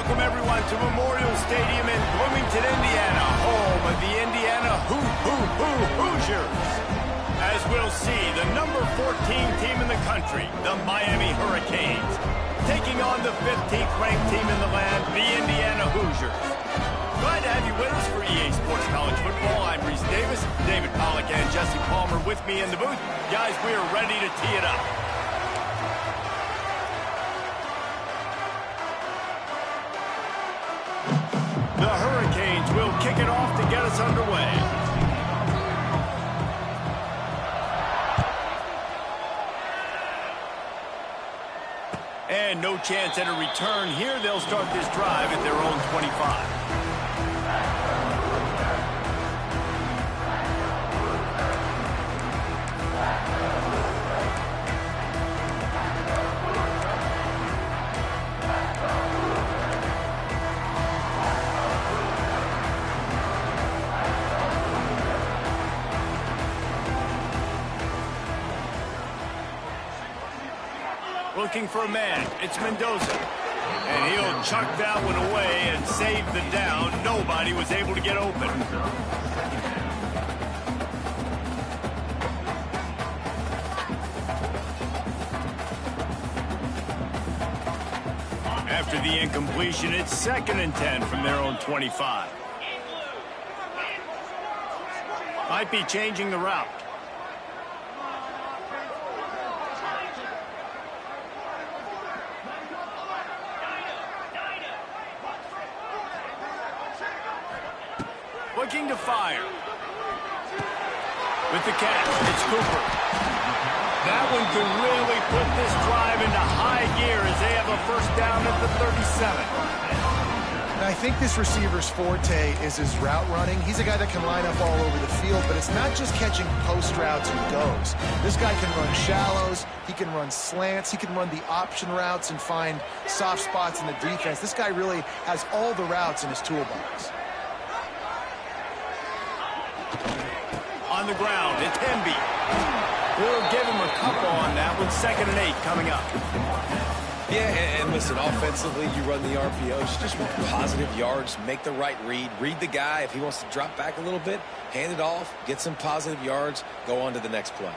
welcome everyone to Memorial Stadium in Bloomington, Indiana, home of the Indiana Hoosiers. As we'll see, the number 14 team in the country, the Miami Hurricanes, taking on the 15th ranked team in the land, the Indiana Hoosiers. Glad to have you with us for EA Sports College Football. I'm Reese Davis, David Pollack and Jesse Palmer with me in the booth. Guys, we are ready to tee it up. The Hurricanes will kick it off to get us underway. And no chance at a return here. They'll start this drive at their own 25. Looking for a man. It's Mendoza. And he'll chuck that one away and save the down. Nobody was able to get open. After the incompletion, it's 2nd and 10 from their own 25. Might be changing the route. Looking to fire. With the catch, it's Cooper. That one could really put this drive into high gear as they have a first down at the 37. I think this receiver's forte is his route running. He's a guy that can line up all over the field, but it's not just catching post routes and goes. This guy can run shallows, he can run slants, he can run the option routes and find soft spots in the defense. This guy really has all the routes in his toolbox. On the ground, it's Hemby. We'll give him a couple on that one. 2nd and 8 coming up. Yeah, and listen, offensively, you run the RPOs. Just want positive yards, make the right read the guy. If he wants to drop back a little bit, hand it off, get some positive yards, go on to the next play.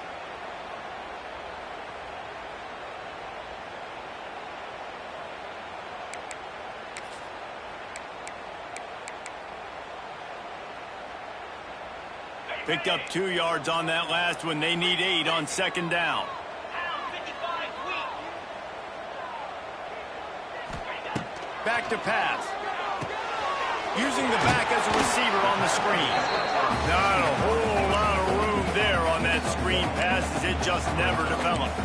Picked up 2 yards on that last one. They need 8 on 2nd down. Back to pass. Using the back as a receiver on the screen. Not a whole lot of room there on that screen pass as it just never developed.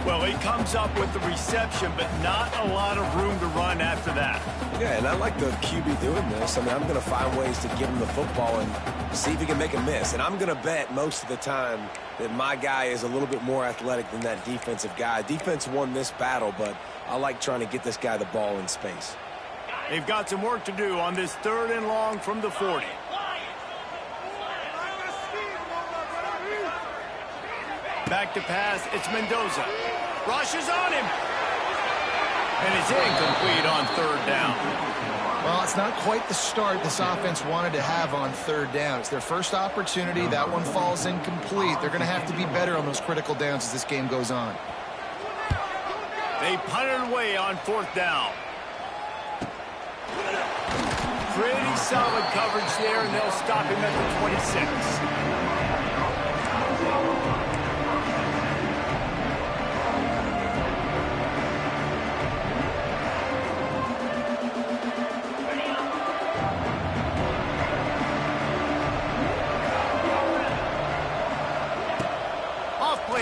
Well, he comes up with the reception, but not a lot of room to run after that. Yeah, and I like the QB doing this. I mean, I'm going to find ways to give him the football and see if he can make a miss. And I'm going to bet most of the time that my guy is a little bit more athletic than that defensive guy. Defense won this battle, but I like trying to get this guy the ball in space. They've got some work to do on this 3rd and long from the 40. Back to pass, it's Mendoza. Rushes on him. And it's incomplete on 3rd down. Well, it's not quite the start this offense wanted to have on 3rd down. It's their first opportunity. That one falls incomplete. They're going to have to be better on those critical downs as this game goes on. They punted away on 4th down. Pretty solid coverage there, and they'll stop him at the 26.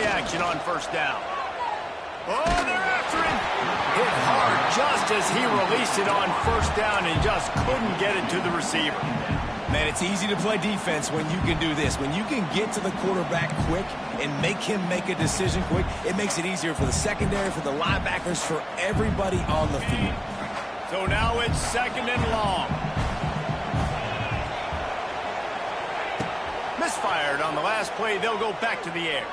Action on 1st down. Oh, they're after him. Hit hard just as he released it on 1st down and just couldn't get it to the receiver. Man, it's easy to play defense when you can do this. When you can get to the quarterback quick and make him make a decision quick, it makes it easier for the secondary, for the linebackers, for everybody on the field. So now it's 2nd and long. Misfired on the last play. They'll go back to the air.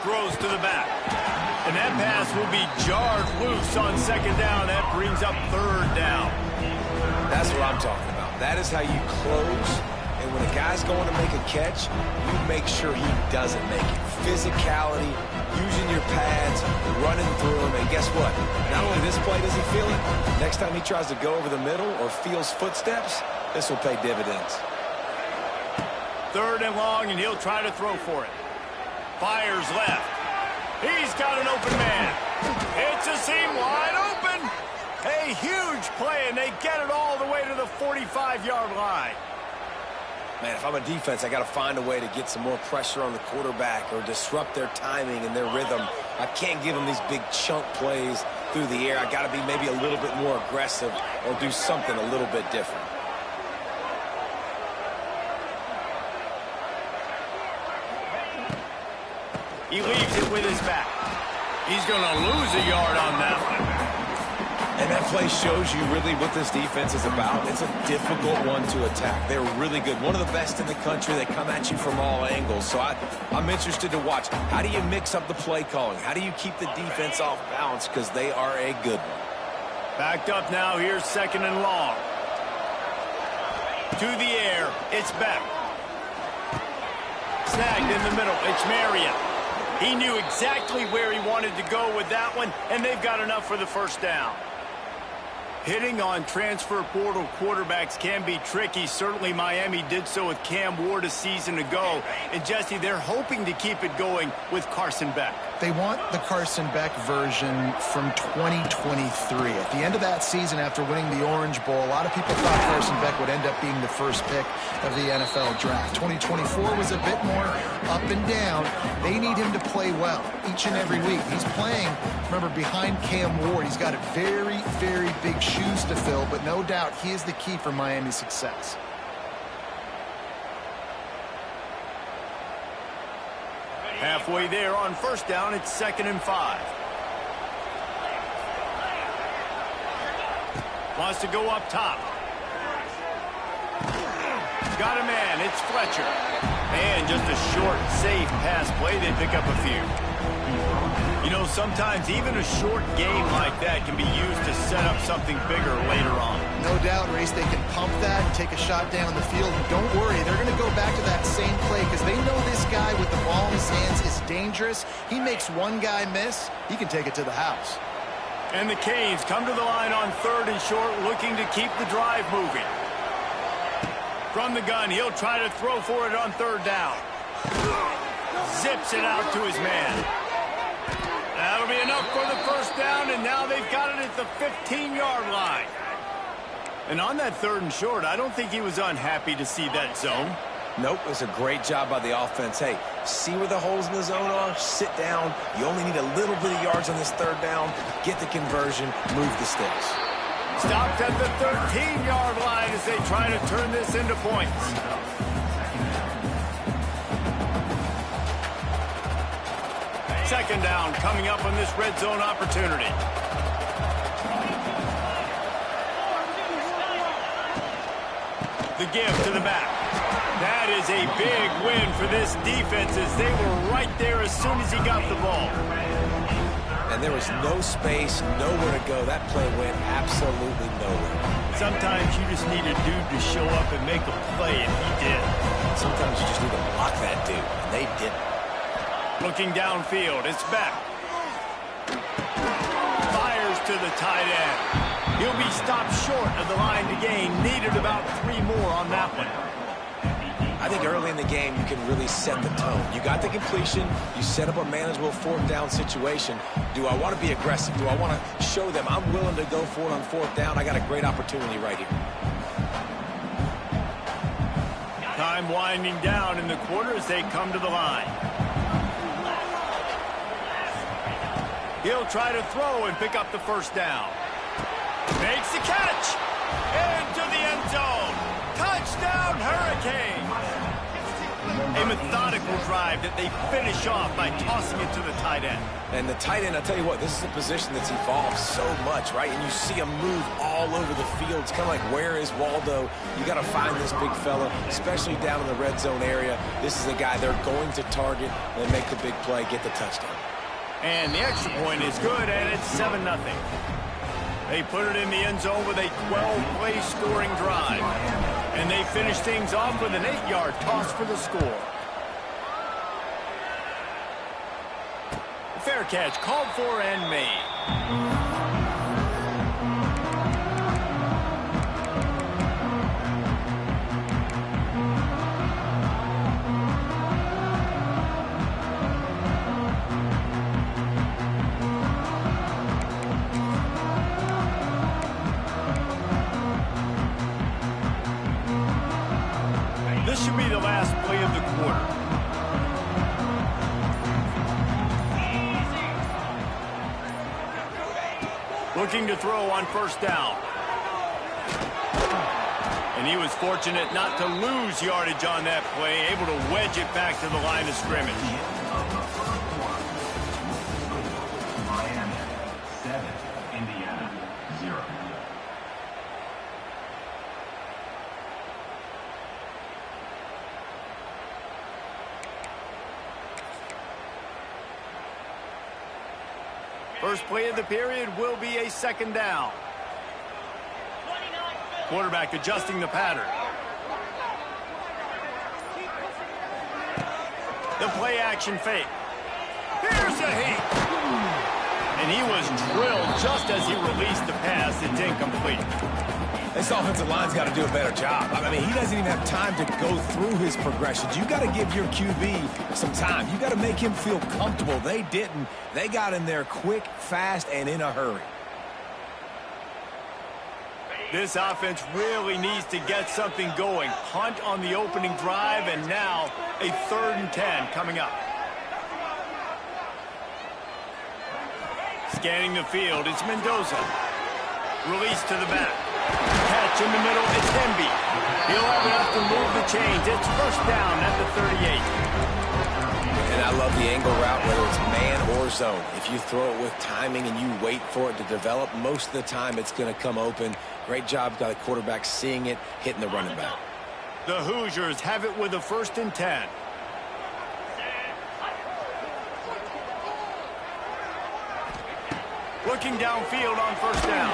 Throws to the back. And that pass will be jarred loose on second down. That brings up third down. That's what I'm talking about. That is how you close. And when a guy's going to make a catch, you make sure he doesn't make it. Physicality, using your pads, running through him. And guess what? Not only this play does he feel it, next time he tries to go over the middle or feels footsteps, this will pay dividends. Third and long, and he'll try to throw for it. Fires left. He's got an open man. It's a seam wide open. A huge play, and they get it all the way to the 45-yard line. Man, if I'm a defense, I got to find a way to get some more pressure on the quarterback or disrupt their timing and their rhythm. I can't give them these big chunk plays through the air. I got to be maybe a little bit more aggressive or do something a little bit different. He leaves it with his back. He's going to lose a yard on that one. And that play shows you really what this defense is about. It's a difficult one to attack. They're really good. One of the best in the country. They come at you from all angles. So I'm interested to watch. How do you mix up the play calling? How do you keep the defense off balance? Because they are a good one. Backed up now. Here's second and long. To the air. It's Beck. Snagged in the middle. It's Marion. He knew exactly where he wanted to go with that one, and they've got enough for the first down. Hitting on transfer portal quarterbacks can be tricky. Certainly Miami did so with Cam Ward a season ago. And Jesse, they're hoping to keep it going with Carson Beck. They want the Carson Beck version from 2023. At the end of that season, after winning the Orange Bowl, a lot of people thought Carson Beck would end up being the first pick of the NFL draft. 2024 was a bit more up and down. They need him to play well each and every week. He's playing, remember, behind Cam Ward. He's got a very, very big shoes to fill, but no doubt he is the key for Miami's success. Halfway there on first down, it's 2nd and 5. Wants to go up top. Got a man, it's Fletcher. And just a short, safe pass play, they pick up a few. You know, sometimes even a short game like that can be used to set up something bigger later on. No doubt, Race, they can pump that and take a shot down the field. And don't worry, they're going to go back to that same play because they know this guy with the ball in his hands is dangerous. He makes one guy miss, he can take it to the house. And the Canes come to the line on 3rd and short, looking to keep the drive moving. From the gun, he'll try to throw for it on 3rd down. Zips it out to his man. That'll be enough for the first down, and now they've got it at the 15-yard line. And on that 3rd and short, I don't think he was unhappy to see that zone. Nope, it's a great job by the offense. Hey, see where the holes in the zone are? Sit down. You only need a little bit of yards on this 3rd down. Get the conversion. Move the sticks. Stopped at the 13-yard line as they try to turn this into points. Second down coming up on this red zone opportunity. The give to the back. That is a big win for this defense as they were right there as soon as he got the ball. And there was no space, nowhere to go. That play went absolutely nowhere. Sometimes you just need a dude to show up and make a play, and he did. Sometimes you just need to block that dude, and they didn't. Looking downfield, it's Beck. Fires to the tight end. He'll be stopped short of the line to gain. Needed about 3 more on that one. I think early in the game, you can really set the tone. You got the completion. You set up a manageable 4th down situation. Do I want to be aggressive? Do I want to show them I'm willing to go for it on 4th down? I got a great opportunity right here. Time winding down in the quarter as they come to the line. He'll try to throw and pick up the first down. Makes the catch. Into the end zone. Touchdown, Hurricanes. A methodical drive that they finish off by tossing it to the tight end. And the tight end, I'll tell you what, this is a position that's evolved so much, right? And you see him move all over the field. It's kind of like, where is Waldo? You got to find this big fella, especially down in the red zone area. This is a guy they're going to target and make the big play, get the touchdown. And the extra point is good, and it's 7-0. They put it in the end zone with a 12-play scoring drive. And they finish things off with an 8-yard toss for the score. Fair catch called for and made. This should be the last play of the quarter. Looking to throw on first down. And he was fortunate not to lose yardage on that play, able to wedge it back to the line of scrimmage. Miami 7, Indiana 0. First play of the period will be a second down. Quarterback adjusting the pattern. The play action fake. Here's a heat. And he was drilled just as he released the pass. It's incomplete. This offensive line's got to do a better job. I mean, he doesn't even have time to go through his progressions. You got to give your QB some time. You got to make him feel comfortable. They didn't. They got in there quick, fast, and in a hurry. This offense really needs to get something going. Punt on the opening drive, and now a 3rd and 10 coming up. Scanning the field, it's Mendoza. Release to the back. Catch in the middle, it's Hemby. He'll have enough to move the chains. It's first down at the 38. And I love the angle route, whether it's man or zone. If you throw it with timing and you wait for it to develop, most of the time it's going to come open. Great job by the quarterback seeing it, hitting the running back. The Hoosiers have it with a 1st and 10. Looking downfield on first down.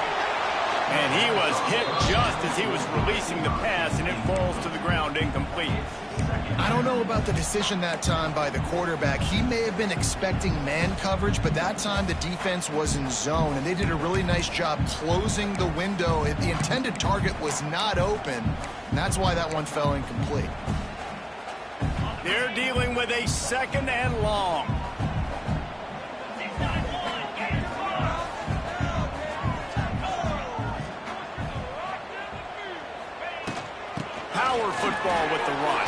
And he was hit just as he was releasing the pass, and it falls to the ground incomplete. I don't know about the decision that time by the quarterback. He may have been expecting man coverage, but that time the defense was in zone, and they did a really nice job closing the window. The intended target was not open, and that's why that one fell incomplete. They're dealing with a 2nd and long. Power football with the run.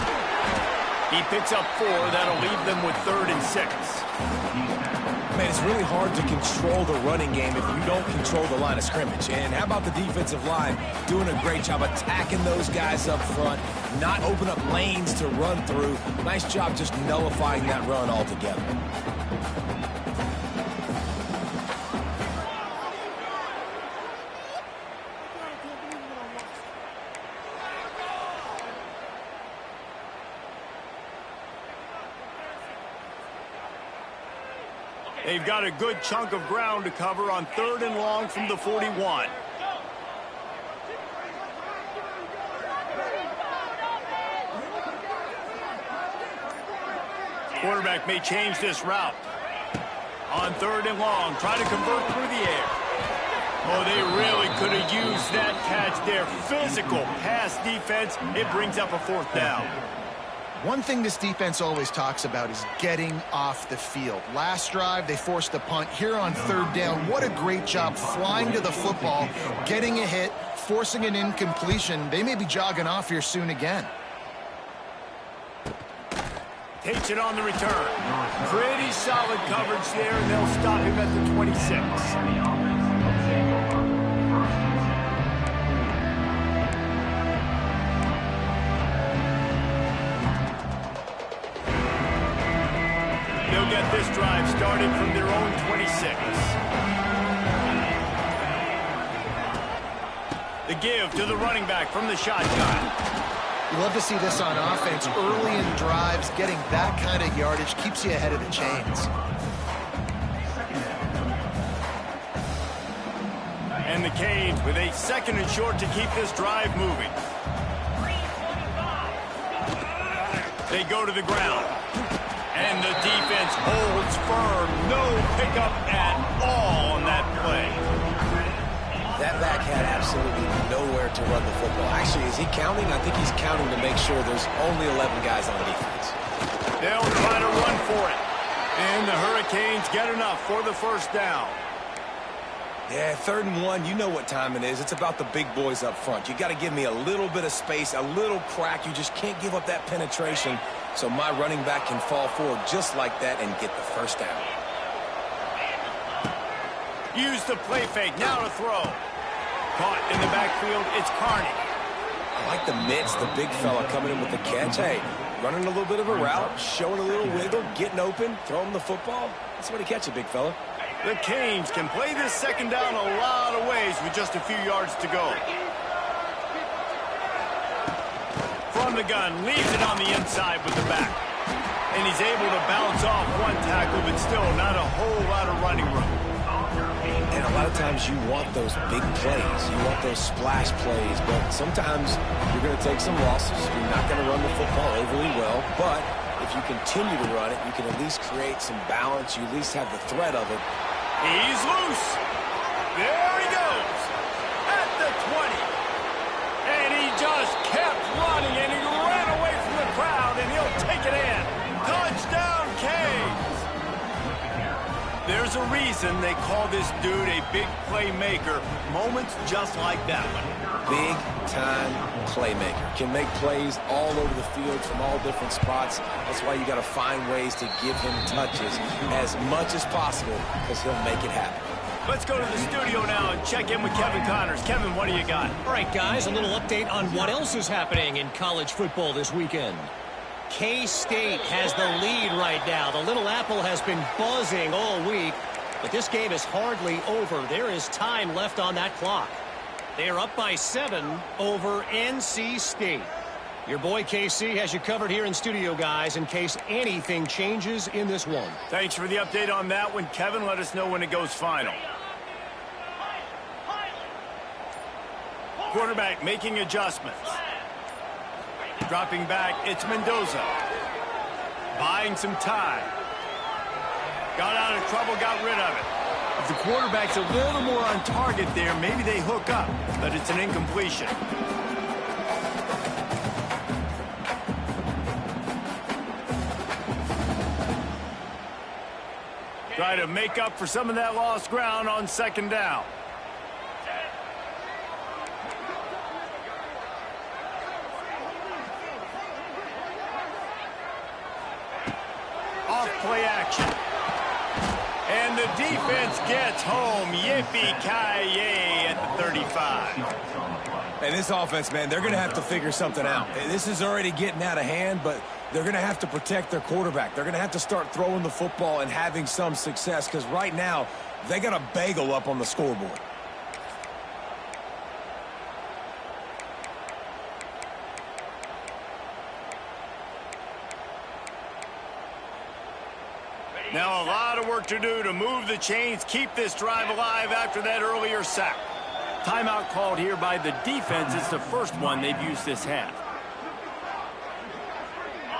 He picks up 4. That'll leave them with 3rd and 6. Man, it's really hard to control the running game if you don't control the line of scrimmage. And how about the defensive line doing a great job attacking those guys up front, not open up lanes to run through. Nice job just nullifying that run altogether. They've got a good chunk of ground to cover on 3rd and long from the 41. Quarterback may change this route. On 3rd and long, try to convert through the air. Oh, they really could have used that catch there. Physical pass defense. It brings up a 4th down. One thing this defense always talks about is getting off the field. Last drive, they forced a punt. Here on 3rd down, what a great job flying to the football, getting a hit, forcing an incompletion. They may be jogging off here soon again. Takes it on the return. Pretty solid coverage there, and they'll stop him at the 26. They'll get this drive started from their own 26. The give to the running back from the shotgun. You love to see this on offense. Early in drives, getting that kind of yardage keeps you ahead of the chains. And the Canes with a 2nd and short to keep this drive moving. They go to the ground. And the defense holds firm. No pickup at all on that play. That back had absolutely nowhere to run the football. Actually, is he counting? I think he's counting to make sure there's only 11 guys on the defense. They'll try to run for it. And the Hurricanes get enough for the 1st down. Yeah, 3rd and 1, you know what time it is. It's about the big boys up front. You got to give me a little bit of space, a little crack. You just can't give up that penetration so my running back can fall forward just like that and get the 1st down. Use the play fake. Now to throw. Caught in the backfield. It's Carney. I like the mitts, the big fella coming in with the catch. Hey, running a little bit of a route, showing a little wiggle, getting open, throwing the football. That's what he catch it, big fella. The Canes can play this 2nd down a lot of ways with just a few yards to go. From the gun, leaves it on the inside with the back. And he's able to bounce off one tackle, but still not a whole lot of running room. And a lot of times you want those big plays. You want those splash plays, but sometimes you're going to take some losses. You're not going to run the football overly well, but if you continue to run it, you can at least create some balance. You at least have the threat of it. He's loose. There he goes. At the 20. And he just kept running, and he ran away from the crowd, and he'll take it in. Touchdown, Canes. There's a reason they call this dude a big playmaker. Moments just like that one. Big-time playmaker. Can make plays all over the field from all different spots. That's why you got to find ways to give him touches as much as possible because he'll make it happen. Let's go to the studio now and check in with Kevin Connors. Kevin, what do you got? All right, guys, a little update on what else is happening in college football this weekend. K-State has the lead right now. The Little Apple has been buzzing all week, but this game is hardly over. There is time left on that clock. They are up by 7 over NC State. Your boy KC has you covered here in studio, guys, in case anything changes in this one. Thanks for the update on that one, Kevin. Let us know when it goes final. Quarterback making adjustments. Dropping back, it's Mendoza. Buying some time. Got out of trouble, got rid of it. If the quarterback's a little more on target there, maybe they hook up, but it's an incompletion. Try to make up for some of that lost ground on 2nd down. Off play action. And the defense gets home. Yippee-ki-yay at the 35. And this offense, man, they're going to have to figure something out. This is already getting out of hand, but they're going to have to protect their quarterback. They're going to have to start throwing the football and having some success because right now they got a bagel up on the scoreboard. Now a lot of work to do to move the chains, keep this drive alive after that earlier sack. Timeout called here by the defense. It's the first one they've used this half.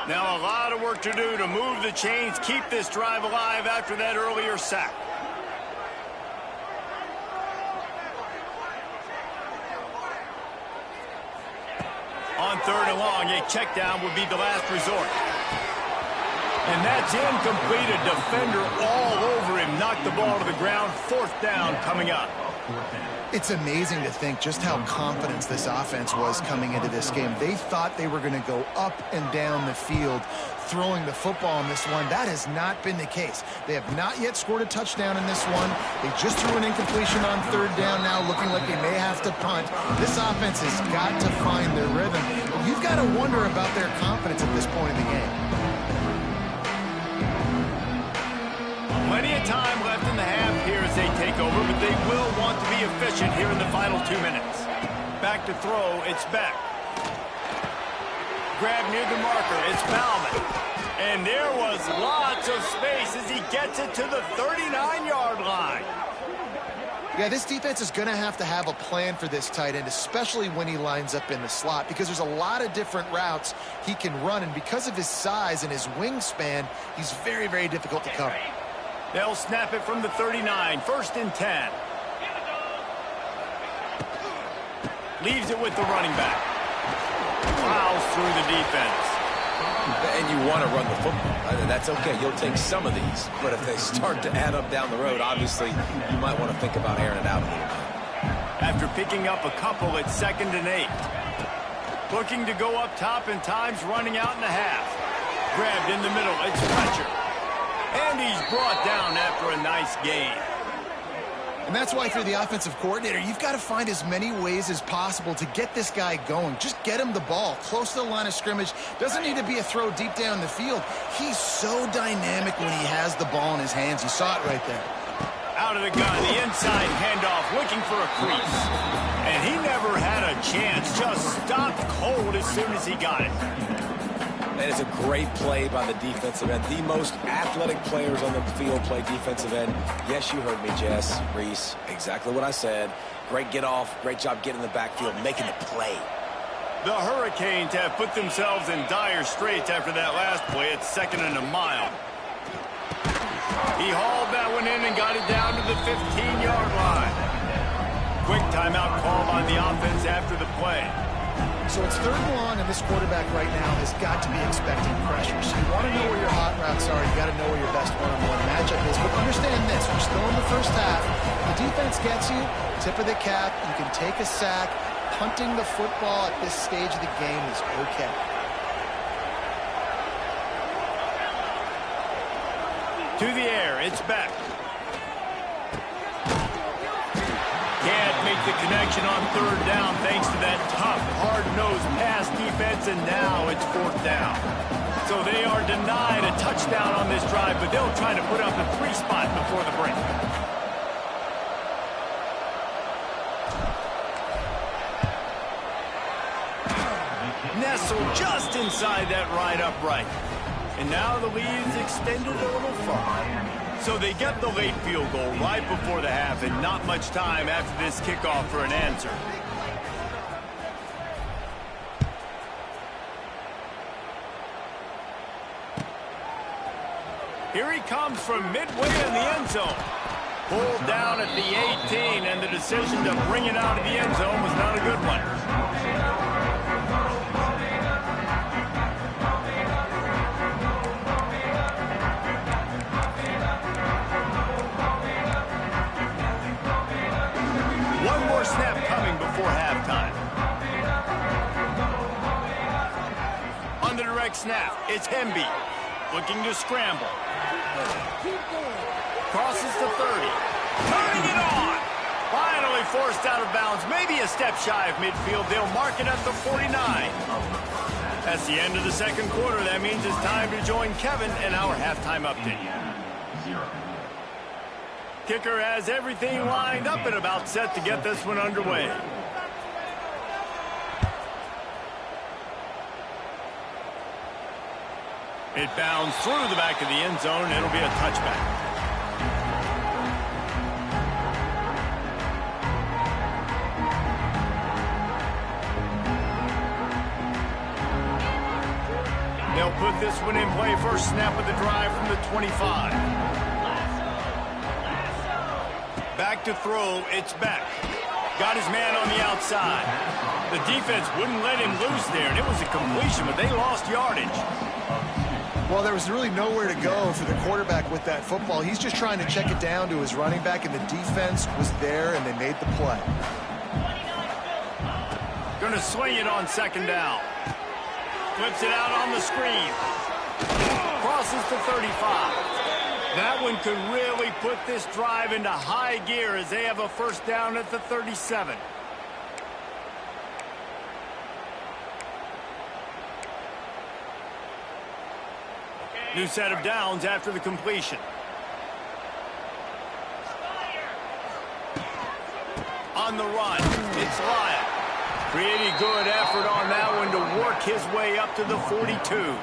Now a lot of work to do to move the chains, keep this drive alive after that earlier sack. On 3rd and long, a check down would be the last resort. And that's incomplete. A defender all over him. Knocked the ball to the ground. 4th down coming up. It's amazing to think just how confident this offense was coming into this game. They thought they were going to go up and down the field throwing the football in this one. That has not been the case. They have not yet scored a touchdown in this one. They just threw an incompletion on 3rd down now, looking like they may have to punt. This offense has got to find their rhythm. You've got to wonder about their confidence at this point in the game. Plenty of time left in the half here as they take over, but they will want to be efficient here in the final 2 minutes. Back to throw, it's Beck. Grab near the marker, it's Bauman. And there was lots of space as he gets it to the 39-yard line. Yeah, this defense is going to have a plan for this tight end, especially when he lines up in the slot, because there's a lot of different routes he can run, and because of his size and his wingspan, he's very, very difficult to cover. They'll snap it from the 39, 1st and 10. Leaves it with the running back. Plows through the defense. And you want to run the football. That's okay. You'll take some of these. But if they start to add up down the road, obviously, you might want to think about airing it out a little bit. After picking up a couple, it's 2nd and 8. Looking to go up top, and time's running out in the half. Grabbed in the middle. It's Fletcher. And he's brought down after a nice gain. And that's why, if you're the offensive coordinator, you've got to find as many ways as possible to get this guy going. Just get him the ball close to the line of scrimmage. Doesn't need to be a throw deep down the field. He's so dynamic when he has the ball in his hands. You saw it right there. Out of the gun, the inside handoff, looking for a crease. And he never had a chance. Just stopped cold as soon as he got it. That is a great play by the defensive end. The most athletic players on the field play defensive end. Yes, you heard me, Jess, Reese. Exactly what I said. Great get off. Great job getting in the backfield, making the play. The Hurricanes have put themselves in dire straits after that last play. It's 2nd and a mile. He hauled that one in and got it down to the 15-yard line. Quick timeout called on the offense after the play. So it's 3rd and long, and this quarterback right now has got to be expecting pressure. So you want to know where your hot routes are. You got to know where your best one-on-one matchup is. But understand this: we're still in the first half. The defense gets you, tip of the cap. You can take a sack. Punting the football at this stage of the game is okay. To the air, it's back. Can't make the connection on 3rd down thanks to that tough, hard-nosed pass defense, and now it's 4th down. So they are denied a touchdown on this drive, but they'll try to put up a 3 spot before the break. Nestled just inside that right upright. And now the lead is extended a little far. So they get the late field goal right before the half, and not much time after this kickoff for an answer. Here he comes from midway in the end zone. Pulled down at the 18, and the decision to bring it out of the end zone was not a good one. Snap coming before halftime. On the direct snap, it's Hemby looking to scramble. Crosses the 30. Turning it on. Finally forced out of bounds. Maybe a step shy of midfield. They'll mark it at the 49. That's the end of the 2nd quarter. That means it's time to join Kevin in our halftime update. Kicker has everything lined up and about set to get this one underway. It bounds through the back of the end zone, and it'll be a touchback. They'll put this one in play. First snap of the drive from the 25. Back to throw, it's Beck. Got his man on the outside. The defense wouldn't let him loose there, and it was a completion, but they lost yardage. Well, there was really nowhere to go for the quarterback with that football. He's just trying to check it down to his running back, and the defense was there, and they made the play. Going to swing it on 2nd down. Flips it out on the screen. Crosses the 35. That one could really put this drive into high gear as they have a 1st down at the 37. New set of downs after the completion. On the run, it's Lyle. Pretty good effort on that one to work his way up to the 42.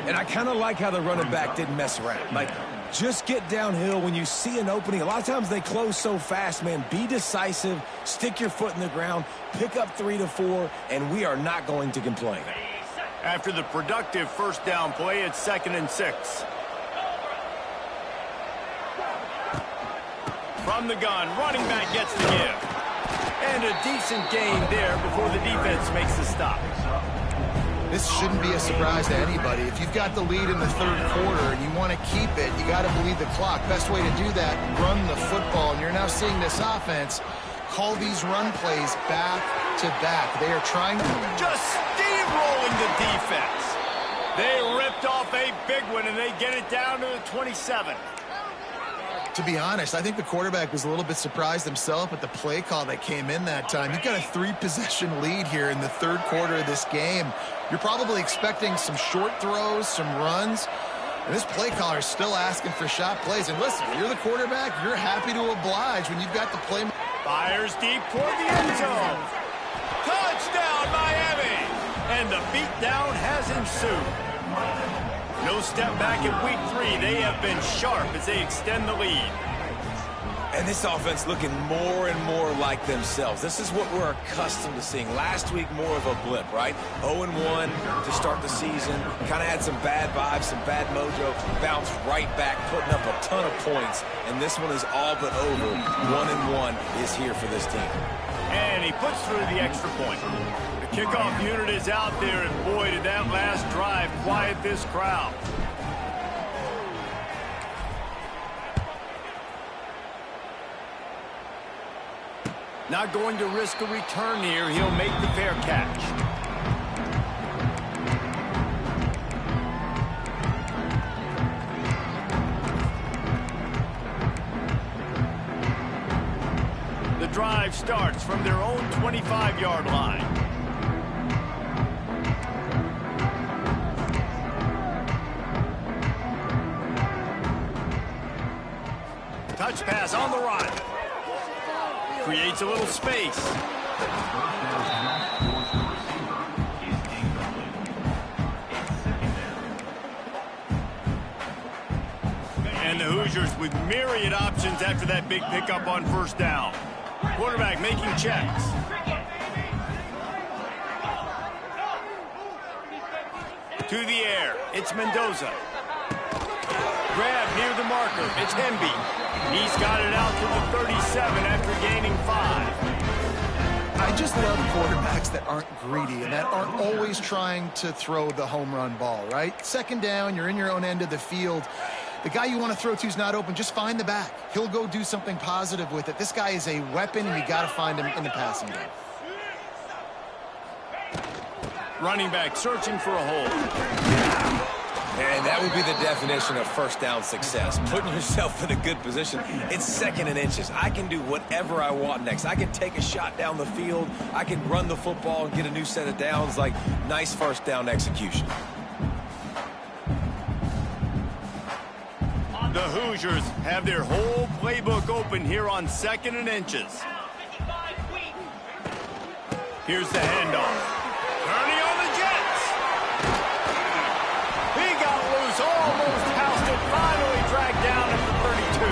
And I kind of like how the running back didn't mess around. Like, Just get downhill when you see an opening. A lot of times they close so fast, man. Be decisive, stick your foot in the ground, pick up 3 to 4, and we are not going to complain. After the productive first down play, it's 2nd and 6. From the gun, running back gets the give. And a decent gain there before the defense makes the stop. This shouldn't be a surprise to anybody. If you've got the lead in the third quarter and you want to keep it, you got to bleed the clock. Best way to do that, run the football. And you're now seeing this offense call these run plays back to back. They are trying to... Just steamrolling the defense. They ripped off a big one, and they get it down to the 27. To be honest, I think the quarterback was a little bit surprised himself at the play call that came in that time. You've got a 3-possession lead here in the third quarter of this game. You're probably expecting some short throws, some runs. And this play caller is still asking for shot plays. And listen, you're the quarterback, you're happy to oblige when you've got the play. Fires deep toward the end zone. Touchdown, Miami! And the beatdown has ensued. No step back in week 3. They have been sharp as they extend the lead. And this offense looking more and more like themselves. This is what we're accustomed to seeing. Last week, more of a blip, right? 0-1 to start the season. Kind of had some bad vibes, some bad mojo. Bounced right back, putting up a ton of points. And this one is all but over. 1-1 is here for this team. And he puts through the extra point. The kickoff unit is out there, and boy, did that last drive quiet this crowd. Not going to risk a return here. He'll make the fair catch. The drive starts from their own 25-yard line. Touch pass on the run. Creates a little space. And the Hoosiers with myriad options after that big pickup on first down. Quarterback making checks. To the air. It's Mendoza. Grab near the marker. It's Hemby. He's got it out to the 37 after gaining 5. I just love quarterbacks that aren't greedy and that aren't always trying to throw the home run ball, right? Second down, you're in your own end of the field. The guy you want to throw to is not open. Just find the back. He'll go do something positive with it. This guy is a weapon, and you got to find him in the passing game. Running back searching for a hole. And that would be the definition of first down success. Putting yourself in a good position. It's 2nd and inches. I can do whatever I want next. I can take a shot down the field. I can run the football and get a new set of downs. Like, nice first down execution. The Hoosiers have their whole playbook open here on 2nd and inches. Here's the handoff. Turning on the Jets. He got loose, almost housed it, finally dragged down at the 32.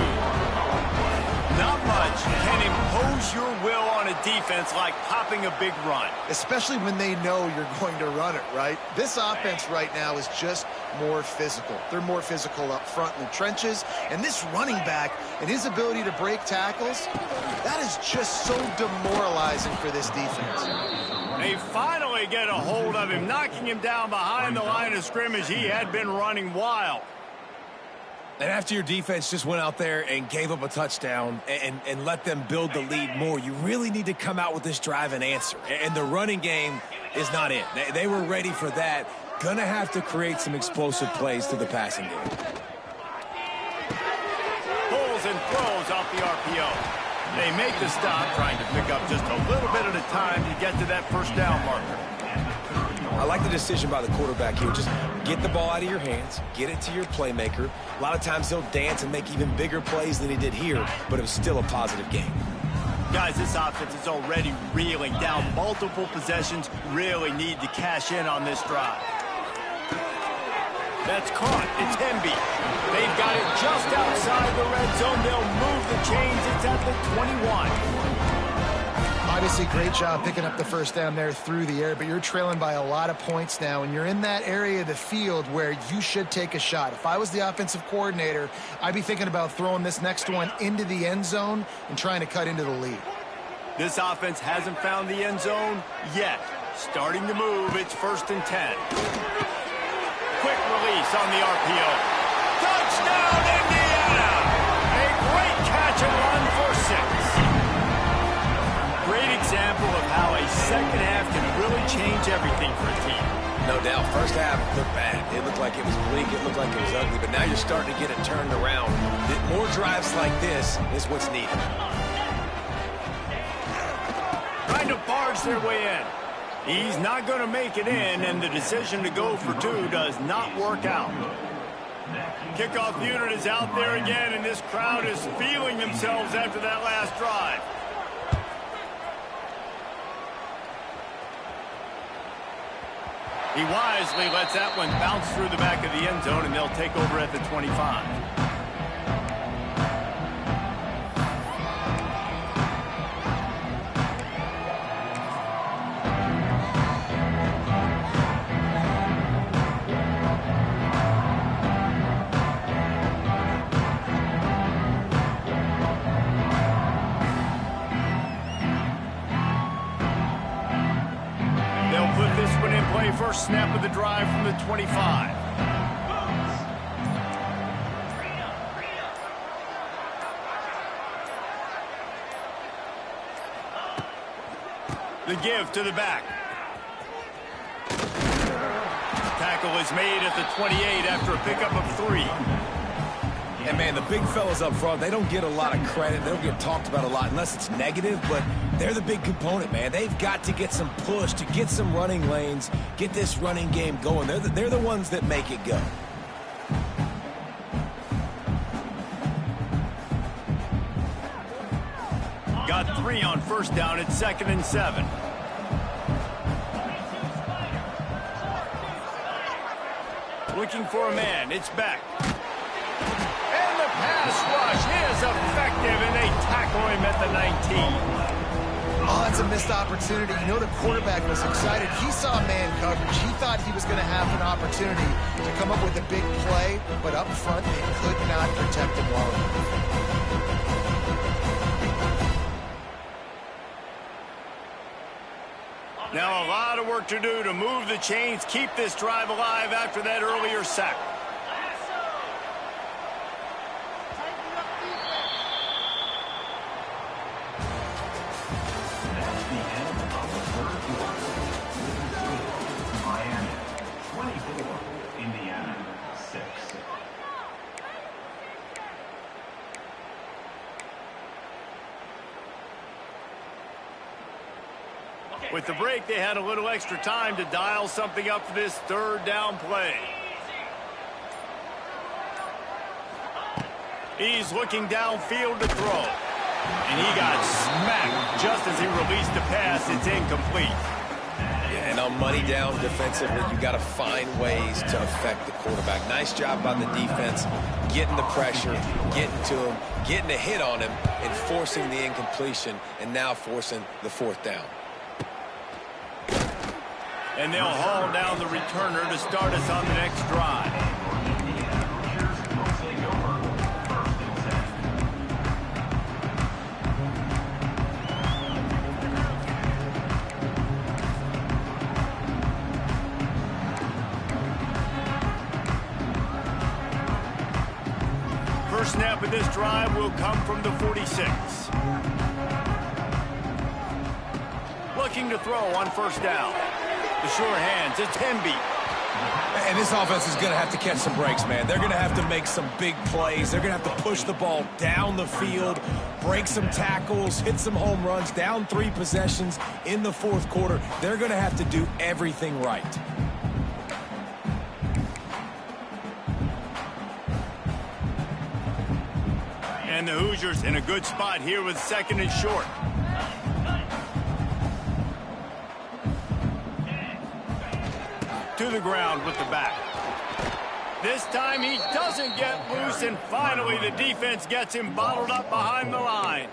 Not much can impose your will on a defense like popping a big run. Especially when they know you're going to run it, right? This offense right now is just more physical. They're more physical up front in the trenches. And this running back and his ability to break tackles, that is just so demoralizing for this defense. They finally get a hold of him, knocking him down behind the line of scrimmage. He had been running wild. And after your defense just went out there and gave up a touchdown and let them build the lead more, you really need to come out with this drive and answer. And the running game is not it. They were ready for that. Gonna have to create some explosive plays to the passing game. Pulls and throws off the RPO. They make the stop, trying to pick up just a little bit at a time to get to that first down marker. I like the decision by the quarterback here. Just get the ball out of your hands, get it to your playmaker. A lot of times he'll dance and make even bigger plays than he did here, but it was still a positive game. Guys, this offense is already reeling down multiple possessions. Really need to cash in on this drive. That's caught. It's Hemby. They've got it just outside the red zone. They'll move the chains. It's at the 21. Obviously, great job picking up the first down there through the air, but you're trailing by a lot of points now, and you're in that area of the field where you should take a shot. If I was the offensive coordinator, I'd be thinking about throwing this next one into the end zone and trying to cut into the lead. This offense hasn't found the end zone yet. Starting to move. It's 1st and 10. Quick release on the RPO. Touchdown, Indiana! A great catch and run for 6. Great example of how a second half can really change everything for a team. No doubt. First half looked bad. It looked like it was bleak. It looked like it was ugly. But now you're starting to get it turned around. More drives like this is what's needed. Trying to barge their way in. He's not going to make it in, and the decision to go for 2 does not work out. Kickoff unit is out there again, and this crowd is feeling themselves after that last drive. He wisely lets that one bounce through the back of the end zone, and they'll take over at the 25. First snap of the drive from the 25. The give to the back. Tackle is made at the 28 after a pickup of 3. And, man, the big fellas up front, they don't get a lot of credit. They don't get talked about a lot unless it's negative, but they're the big component, man. They've got to get some push, to get some running lanes, get this running game going. They're the ones that make it go. Got 3 on first down. It's 2nd and 7. Looking for a man. It's Beck. And the pass rush is effective, and they tackle him at the 19. Oh, that's a missed opportunity. You know the quarterback was excited. He saw man coverage. He thought he was going to have an opportunity to come up with a big play, but up front they could not protect him well enough. Now a lot of work to do to move the chains, keep this drive alive after that earlier sack. That's the end of the third quarter. Miami 24, Indiana 6. With the break, they had a little extra time to dial something up for this 3rd down play. He's looking downfield to throw. And he got smacked just as he released the pass. It's incomplete. Yeah, and on money down defensively, you got to find ways to affect the quarterback. Nice job by the defense, getting the pressure, getting to him, getting a hit on him, and forcing the incompletion, and now forcing the 4th down. And they'll haul down the returner to start us on the next drive. First snap of this drive will come from the 46. Looking to throw on first down. The sure hands, it's Hemby. And this offense is going to have to catch some breaks, man. They're going to have to make some big plays. They're going to have to push the ball down the field, break some tackles, hit some home runs, down 3 possessions in the 4th quarter. They're going to have to do everything right. And the Hoosiers in a good spot here with 2nd and short. To the ground with the back. This time he doesn't get loose, and finally the defense gets him bottled up behind the line.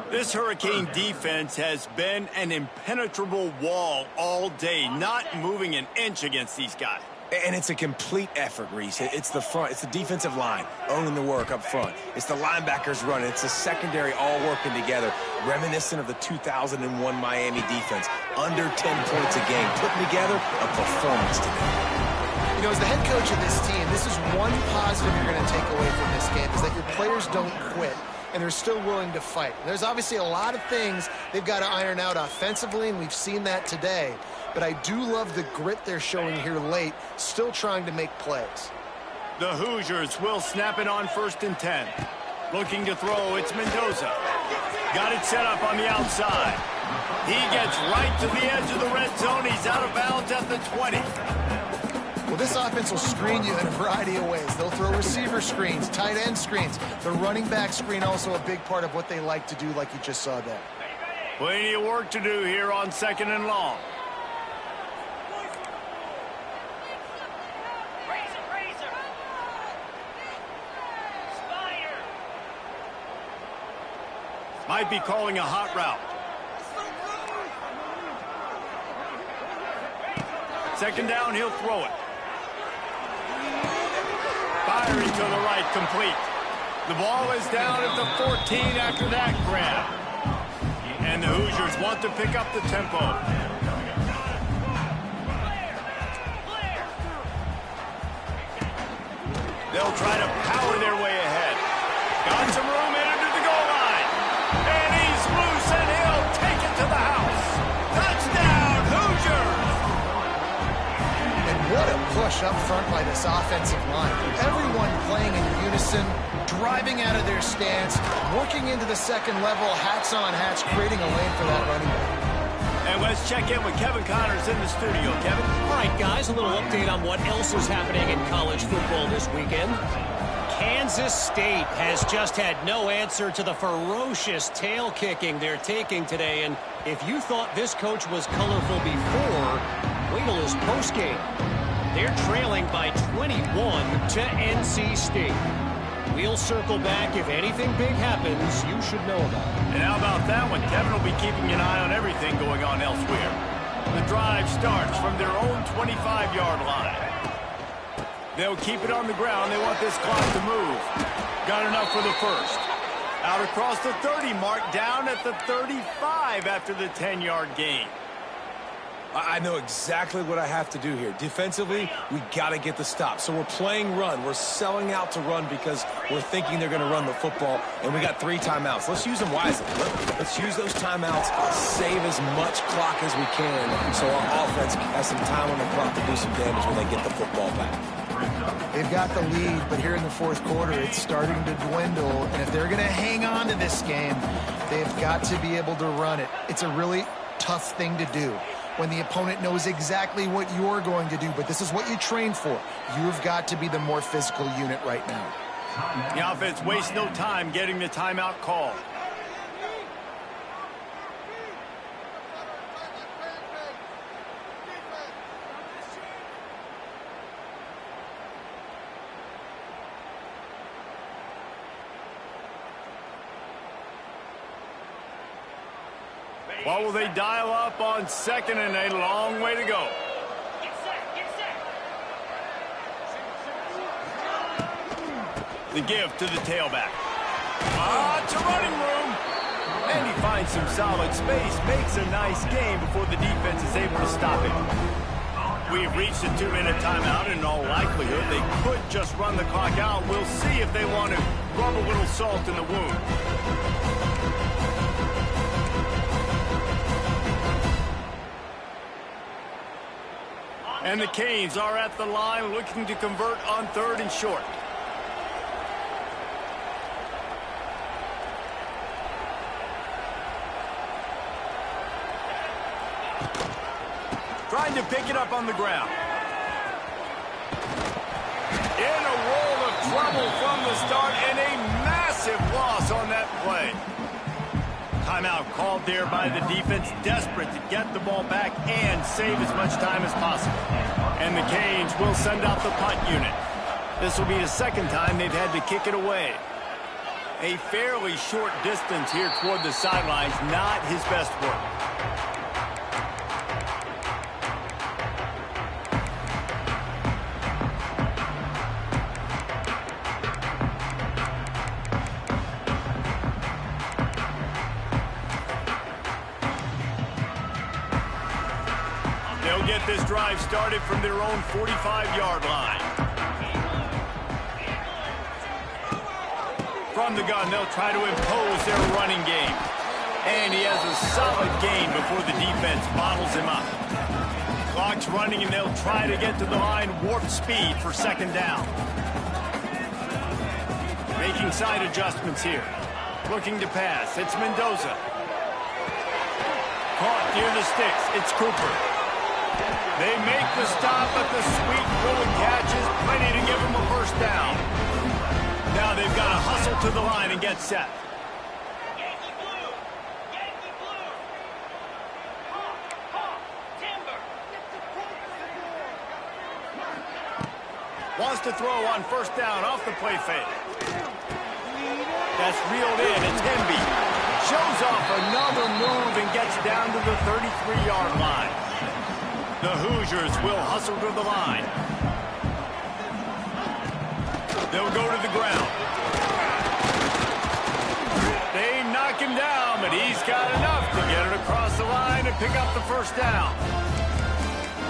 This Hurricane defense has been an impenetrable wall all day, not moving an inch against these guys. And it's a complete effort, Reese. It's the front. It's the defensive line owning the work up front. It's the linebackers running. It's the secondary all working together, reminiscent of the 2001 Miami defense. Under 10 points a game, putting together a performance today. You know, as the head coach of this team, this is one positive you're going to take away from this game, is that your players don't quit, and they're still willing to fight. There's obviously a lot of things they've got to iron out offensively, and we've seen that today. But I do love the grit they're showing here late, still trying to make plays. The Hoosiers will snap it on 1st and 10. Looking to throw, it's Mendoza. Got it set up on the outside. He gets right to the edge of the red zone. He's out of bounds at the 20. Well, this offense will screen you in a variety of ways. They'll throw receiver screens, tight end screens. The running back screen also a big part of what they like to do, like you just saw there. Plenty of work to do here on 2nd and long. Might be calling a hot route. 2nd down, he'll throw it. Firing to the right, complete. The ball is down at the 14 after that grab. And the Hoosiers want to pick up the tempo. They'll try to power their way ahead. Got some room in into the goal line. And he's loose, and he'll take it to the house. Touchdown, Hoosiers! And what a push up front by this offensive line. Everyone playing in unison, driving out of their stance, working into the 2nd level, hats on hats, creating a lane for that running back. And let's check in with Kevin Connors in the studio. Kevin? All right, guys, a little update on what else is happening in college football this weekend. Kansas State has just had no answer to the ferocious tail kicking they're taking today. And if you thought this coach was colorful before, wait till his postgame. They're trailing by 21 to NC State. We'll circle back. If anything big happens, you should know about it. And how about that one? Kevin will be keeping an eye on everything going on elsewhere. The drive starts from their own 25-yard line. They'll keep it on the ground. They want this clock to move. Got enough for the first. Out across the 30 mark, down at the 35 after the 10-yard gain. I know exactly what I have to do here. Defensively, we got to get the stop. So we're playing run. We're selling out to run because we're thinking they're going to run the football, and we got 3 timeouts. Let's use them wisely. Let's use those timeouts, save as much clock as we can so our offense has some time on the clock to do some damage when they get the football back. They've got the lead, but here in the 4th quarter, it's starting to dwindle. And if they're going to hang on to this game, they've got to be able to run it. It's a really tough thing to do when the opponent knows exactly what you're going to do, but this is what you train for. You've got to be the more physical unit right now. The offense wastes no time getting the timeout call. What will they dial up on 2nd and a long way to go? The give to the tailback. It's a running room. And he finds some solid space, makes a nice gain before the defense is able to stop him. We've reached a 2-minute timeout, and in all likelihood, they could just run the clock out. We'll see if they want to rub a little salt in the wound. And the Canes are at the line looking to convert on 3rd and short. Trying to pick it up on the ground. In a world of trouble from the start, and a massive loss on that play. timeout called there by the defense, desperate to get the ball back and save as much time as possible. And the Canes will send out the punt unit. This will be the second time they've had to kick it away. A fairly short distance here toward the sidelines, not his best work. They'll get this drive started from their own 45-yard line. From the gun, they'll try to impose their running game. And he has a solid gain before the defense bottles him up. Clock's running, and they'll try to get to the line, warp speed for second down. Making side adjustments here. Looking to pass. It's Mendoza. Caught near the sticks. It's Cooper. They make the stop, but the sweet little catch is plenty to give them a first down. Now they've got to hustle to the line and get set. Wants to throw on first down off the play fake. That's reeled in. It's Hemby. Shows off another move and gets down to the 33-yard line. The Hoosiers will hustle to the line. They'll go to the ground. They knock him down, but he's got enough to get it across the line and pick up the first down.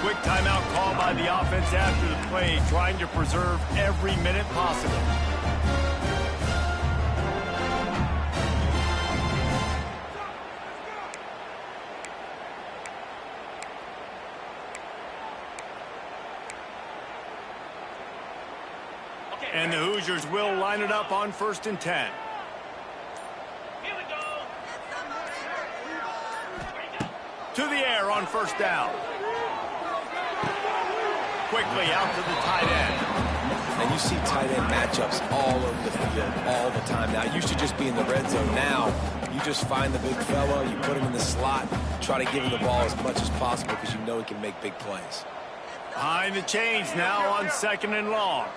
Quick timeout call by the offense after the play, trying to preserve every minute possible. And the Hoosiers will line it up on 1st and 10. Here we go. To the air on first down. Quickly out to the tight end. And you see tight end matchups all over the field all the time. Now, it used to just be in the red zone. Now, you just find the big fella, you put him in the slot, try to give him the ball as much as possible because you know he can make big plays. Behind the chains now on 2nd and long.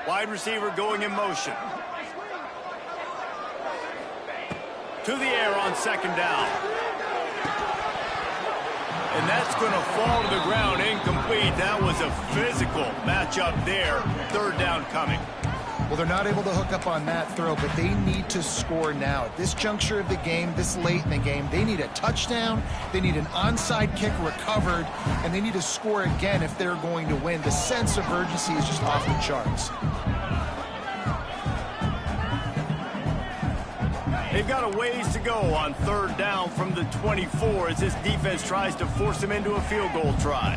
Wide receiver going in motion. To the air on 2nd down. And that's going to fall to the ground incomplete. That was a physical matchup there. 3rd down coming. Well, they're not able to hook up on that throw, but they need to score now. At this juncture of the game, this late in the game, they need a touchdown, they need an onside kick recovered, and they need to score again if they're going to win. The sense of urgency is just off the charts. They've got a ways to go on 3rd down from the 24 as this defense tries to force them into a field goal try.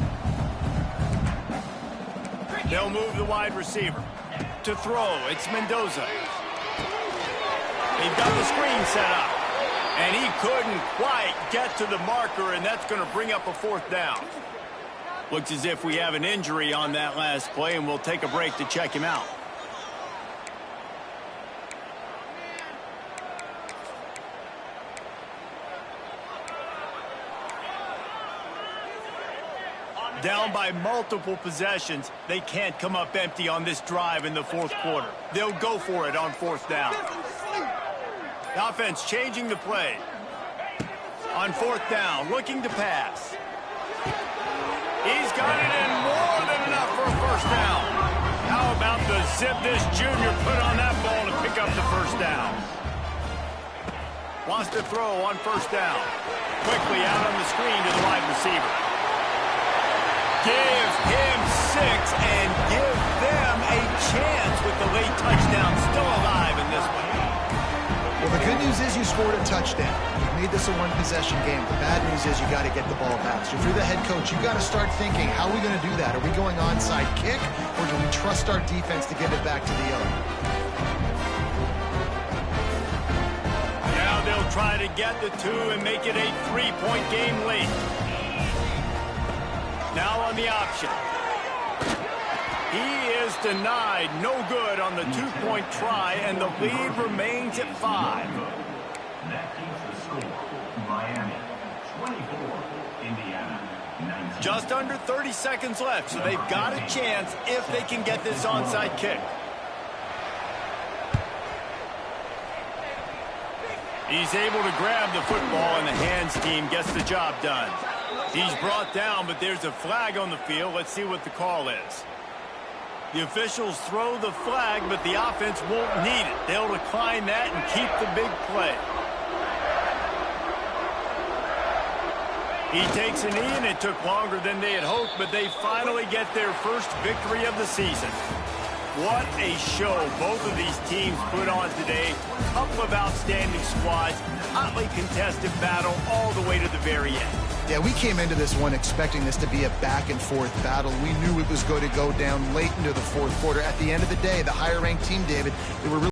They'll move the wide receiver. To throw, it's Mendoza. They've got the screen set up. And he couldn't quite get to the marker, and that's going to bring up a 4th down. Looks as if we have an injury on that last play, and we'll take a break to check him out. Down by multiple possessions, they can't come up empty on this drive in the 4th quarter. They'll go for it on 4th down. The offense changing the play. On 4th down, looking to pass. He's got it in more than enough for a first down. How about the zip this junior put on that ball to pick up the first down? Wants to throw on 1st down. Quickly out on the screen to the wide receiver. Give him 6 and give them a chance with the late touchdown still alive in this one. Well, the good news is you scored a touchdown. You made this a one-possession game. The bad news is you got to get the ball back. So if you're the head coach, you got to start thinking, how are we going to do that? Are we going onside kick, or do we trust our defense to get it back to the other? Now they'll try to get the 2 and make it a 3-point game late. Now on the option. He is denied. No good on the two-point try, and the lead remains at 5. That keeps the score. Miami 24, Indiana 19. Just under 30 seconds left, so they've got a chance if they can get this onside kick. He's able to grab the football, and the hands team gets the job done. He's brought down, but there's a flag on the field. Let's see what the call is. The officials throw the flag, but the offense won't need it. They'll decline that and keep the big play. He takes a knee, and it took longer than they had hoped, but they finally get their first victory of the season. What a show both of these teams put on today. Couple of outstanding squads, hotly contested battle all the way to the very end. Yeah, we came into this one expecting this to be a back-and-forth battle. We knew it was going to go down late into the fourth quarter. At the end of the day, the higher-ranked team, David, they were really